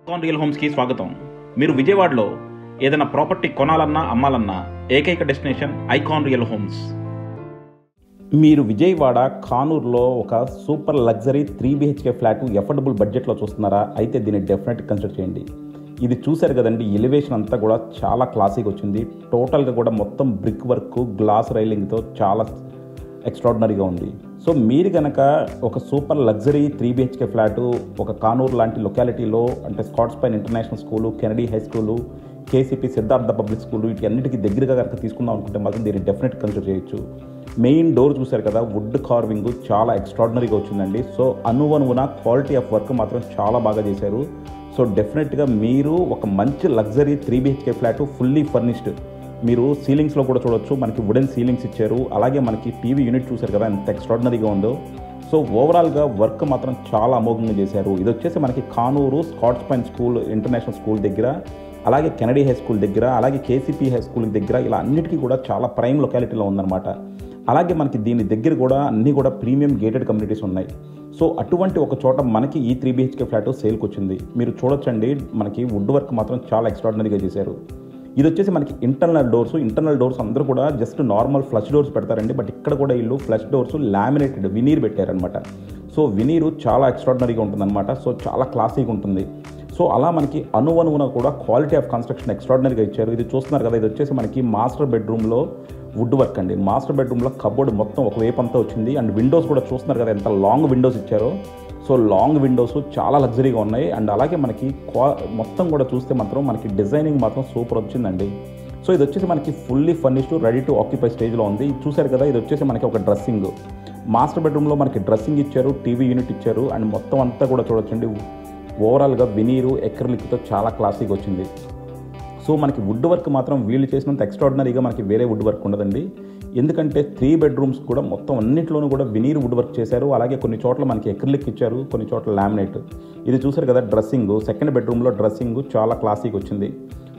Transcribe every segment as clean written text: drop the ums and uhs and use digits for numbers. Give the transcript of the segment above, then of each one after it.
Icon real హోమ్స్కి స్వాగతం. మీరు విజయవాడలో ఏదైనా ప్రాపర్టీ కొనాలన్నా అమ్మాలన్నా ఏకైక డెస్టినేషన్ ఐకాన్ రియల్ హోమ్స్. మీరు విజయవాడ కానూరులో ఒక super luxury 3BHK flat affordable బడ్జెట్లో చూస్తున్నారా? అయితే దీన్ని డెఫినెట్గా కన్సిడర్ చేయండి. ఇది చూశారు కదండి, ఎలివేషన్ అంతా కూడా చాలా క్లాసిక్ వచ్చింది. టోటల్గా కూడా మొత్తం బ్రిక్ వర్క్, గ్లాస్ రైలింగ్తో చాలా ఎక్స్ట్రాడినరీగా ఉంది. సో మీరు కనుక ఒక సూపర్ లగ్జరీ 3BHK ఫ్లాటు ఒక కానూరు లాంటి లొకాలిటీలో, అంటే Scots pine international school, Kennedy high school, KCP Siddhartha public school, వీటి అన్నిటికీ దగ్గరగా కనుక తీసుకుందాం అనుకుంటే మాత్రం దీన్ని డెఫినెట్ కన్సిడర్ చేయొచ్చు. మెయిన్ డోర్ చూశారు కదా, వుడ్ కార్వింగ్ చాలా ఎక్స్ట్రాడినరీగా వచ్చిందండి. సో అనువనువున క్వాలిటీ ఆఫ్ వర్క్ మాత్రం చాలా బాగా చేశారు. సో డెఫినెట్గా మీరు ఒక మంచి luxury 3BHK flat fully furnished మీరు సీలింగ్స్లో కూడా చూడొచ్చు. మనకి వుడెన్ సీలింగ్స్ ఇచ్చారు. అలాగే మనకి టీవీ యూనిట్ చూశారు కదా ఎంత ఎక్స్ట్రాడినరీగా ఉందో. సో ఓవరాల్గా వర్క్ మాత్రం చాలా అమోఘంగా చేశారు. ఇది వచ్చేసి మనకి Kanuru Scots pine school international school దగ్గర, అలాగే కెనడీ హై స్కూల్ దగ్గర, అలాగే KCP హై స్కూల్ దగ్గర, ఇలా అన్నిటికీ కూడా చాలా ప్రైమ్ లొకాలిటీలో ఉందన్నమాట. అలాగే మనకి దీని దగ్గర కూడా అన్నీ కూడా ప్రీమియం గేటెడ్ కమ్యూనిటీస్ ఉన్నాయి. సో అటువంటి ఒక చోట మనకి ఈ 3BHK ఫ్లాట్ సేల్కి వచ్చింది. మీరు చూడొచ్చండి, మనకి వుడ్ వర్క్ మాత్రం చాలా ఎక్స్ట్రాడినరీగా చేశారు. ఇది వచ్చేసి మనకి ఇంటర్నల్ డోర్స్ అందరూ కూడా జస్ట్ నార్మల్ ఫ్లష్ డోర్స్ పెడతారండి. బట్ ఇక్కడ కూడా వీళ్ళు ఫ్లష్ డోర్స్ లామినేటెడ్ వినీర్ పెట్టారనమాట. సో వినీరు చాలా ఎక్స్ట్రాడినరీగా ఉంటుందన్నమాట. సో చాలా క్లాసీగా ఉంటుంది. సో అలా మనకి అనువనువున కూడా క్వాలిటీ ఆఫ్ కన్స్ట్రక్షన్ ఎక్స్ట్రాడినరీగా ఇచ్చారు. ఇది చూస్తున్నారు కదా, ఇది వచ్చేసి మనకి మాస్టర్ బెడ్రూమ్లో వుడ్ వర్క్ అండి. మాస్టర్ బెడ్రూమ్లో కబోర్డ్ మొత్తం ఒకవైపు అంతా వచ్చింది. అండ్ విండోస్ కూడా చూస్తున్నారు కదా ఎంత లాంగ్ విండోస్ ఇచ్చారో. సో లాంగ్ విండోస్ చాలా లగ్జరీగా ఉన్నాయి. అండ్ అలాగే మనకి మొత్తం కూడా చూస్తే మాత్రం మనకి డిజైనింగ్ మాత్రం సూపర్ వచ్చిందండి. సో ఇది వచ్చేసి మనకి fully furnished ready to occupy స్టేజ్లో ఉంది. చూశారు కదా, ఇది వచ్చేసి మనకి ఒక డ్రెస్సింగ్. మాస్టర్ బెడ్రూమ్లో మనకి డ్రెస్సింగ్ ఇచ్చారు, టీవీ యూనిట్ ఇచ్చారు. అండ్ మొత్తం అంతా కూడా చూడొచ్చండి, ఓవరాల్గా వినీరు ఎక్రిలిక్తో చాలా క్లాసిక్ వచ్చింది. సో మనకి వుడ్ వర్క్ మాత్రం వీళ్ళు చేసినంత ఎక్స్ట్రాడినరీగా మనకి వేరే వుడ్ వర్క్ ఉండదండి. ఎందుకంటే 3 బెడ్రూమ్స్ కూడా మొత్తం అన్నింటిలోనూ కూడా వినీర్ వుడ్ వర్క్ చేశారు. అలాగే కొన్ని చోట్ల మనకి ఎక్రిలిక్ ఇచ్చారు, కొన్ని చోట్ల లామినేట్. ఇది చూసారు కదా డ్రెస్సింగ్, సెకండ్ బెడ్రూమ్లో డ్రెస్సింగ్ చాలా క్లాసిక్ వచ్చింది.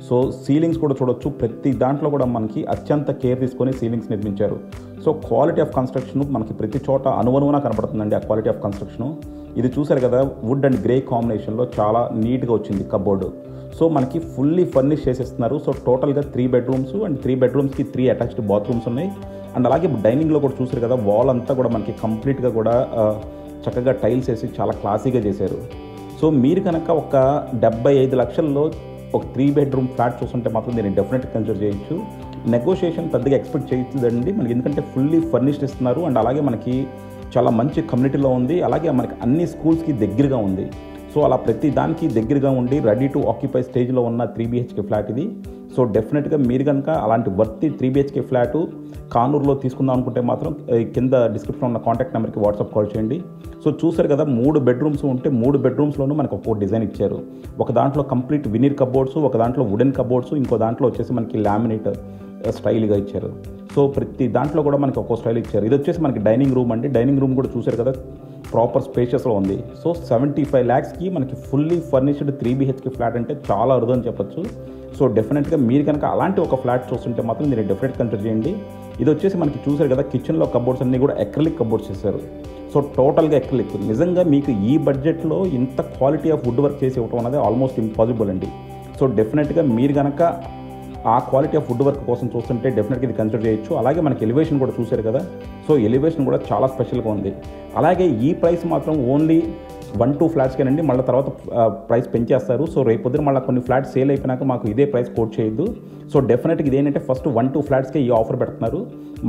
సో సీలింగ్స్ కూడా చూడొచ్చు, ప్రతి దాంట్లో కూడా మనకి అత్యంత కేర్ తీసుకొని సీలింగ్స్ నిర్మించారు. సో క్వాలిటీ ఆఫ్ కన్స్ట్రక్షన్ మనకి ప్రతి చోట అనువనువున కనపడుతుందండి ఆ క్వాలిటీ ఆఫ్ కన్స్ట్రక్షను. ఇది చూసారు కదా, వుడ్ అండ్ గ్రే కాంబినేషన్లో చాలా నీట్గా వచ్చింది కబోర్డు. సో మనకి ఫుల్లీ ఫర్నిష్ చేసేస్తున్నారు. సో టోటల్గా 3 బెడ్రూమ్స్ అండ్ 3 బెడ్రూమ్స్కి 3 అటాచ్డ్ బాత్రూమ్స్ ఉన్నాయి. అండ్ అలాగే డైనింగ్లో కూడా చూసారు కదా, వాల్ అంతా కూడా మనకి కంప్లీట్గా కూడా చక్కగా టైల్స్ వేసి చాలా క్లాసీగా చేశారు. సో మీరు కనుక ఒక 75 లక్షల్లో ఒక 3 బెడ్రూమ్ ఫ్లాట్ చూస్తుంటే మాత్రం దీన్ని డెఫినెట్గా కన్సిడర్ చేయొచ్చు. నెగోషియేషన్ పెద్దగా ఎక్స్పెక్ట్ చేయొద్దండి మనకి, ఎందుకంటే ఫుల్లీ ఫర్నిష్డ్ ఇస్తున్నారు. అండ్ అలాగే మనకి చాలా మంచి కమ్యూనిటీలో ఉంది. అలాగే మనకి అన్ని స్కూల్స్కి దగ్గరగా ఉంది. సో అలా ప్రతి దానికి దగ్గరగా ఉండి రెడీ టు ఆక్యుపై స్టేజ్లో ఉన్న 3BHK ఫ్లాట్ ఇది. సో డెఫినెట్గా మీరు కనుక అలాంటి వర్తి 3BHK ఫ్లాటు కానూరులో తీసుకుందాం అనుకుంటే మాత్రం కింద డిస్క్రిప్షన్లో ఉన్న కాంటాక్ట్ నెంబర్కి వాట్సాప్ కాల్ చేయండి. సో చూసారు కదా, 3 బెడ్రూమ్స్ ఉంటే 3 బెడ్రూమ్స్లోనూ మనకు ఒక్కో డిజైన్ ఇచ్చారు. ఒక దాంట్లో కంప్లీట్ వినీర్ కబోర్డ్స్, ఒక దాంట్లో వుడెన్ కబోర్డ్స్, ఇంకో దాంట్లో వచ్చేసి మనకి లామినేట్ స్టైల్గా ఇచ్చారు. సో ప్రతి దాంట్లో కూడా మనకి ఒక్కో స్టైల్ ఇచ్చారు. ఇది వచ్చేసి మనకి డైనింగ్ రూమ్ అండి. డైనింగ్ రూమ్ కూడా చూసారు కదా, ప్రాపర్ స్పేషియస్లో ఉంది. సో 75 lakhsకి మనకి ఫుల్లీ ఫర్నిష్డ్ 3BHK ఫ్లాట్ అంటే చాలా అరుదు అని చెప్పొచ్చు. సో డెఫినెట్గా మీరు కనుక అలాంటి ఒక ఫ్లాట్ చూస్తుంటే మాత్రం మీరు డెఫినెట్ కన్సిడర్ చేయండి. ఇది వచ్చేసి మనకి చూసారు కదా, కిచెన్లో కబోర్డ్స్ అన్నీ కూడా ఎక్రిలిక్ కబోర్డ్స్ చేశారు. సో టోటల్గా ఎక్రిలిక్. నిజంగా మీకు ఈ బడ్జెట్లో ఇంత క్వాలిటీ ఆఫ్ వుడ్ వర్క్ చేసి ఇవ్వడం అనేది ఆల్మోస్ట్ ఇంపాసిబుల్ అండి. సో డెఫినెట్గా మీరు కనుక ఆ క్వాలిటీ ఆఫ్ వుడ్ వర్క్ కోసం చూస్తుంటే డెఫినెట్గా ఇది కన్సిడర్ చేయొచ్చు. అలాగే మనకి ఎలివేషన్ కూడా చూశారు కదా, సో ఎలివేషన్ కూడా చాలా స్పెషల్గా ఉంది. అలాగే ఈ ప్రైస్ మాత్రం ఓన్లీ 1-2 ఫ్లాట్స్కేనండి. మళ్ళీ తర్వాత ప్రైస్ పెంచేస్తారు. సో రేపు పొద్దున మళ్ళీ కొన్ని ఫ్లాట్స్ సేల్ అయిపోయినాక మాకు ఇదే ప్రైస్ కోట్ చేయొద్దు. సో డెఫినెట్గా ఇదేంటంటే ఫస్ట్ 1-2 ఫ్లాట్స్కే ఈ ఆఫర్ పెడుతున్నారు.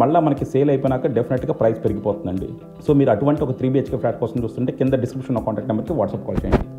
మళ్ళీ మనకి సేల్ అయిపోయినాక డెఫినెట్గా ప్రైస్ పెరిగిపోతుందండి. సో మీరు అటువంటి ఒక 3BHK ఫ్లాట్ కోసం చూస్తుంటే కింద డిస్క్రిప్షన్లో కాంటాక్ట్ నెంబర్కి వాట్సాప్ కాల్ చేయండి.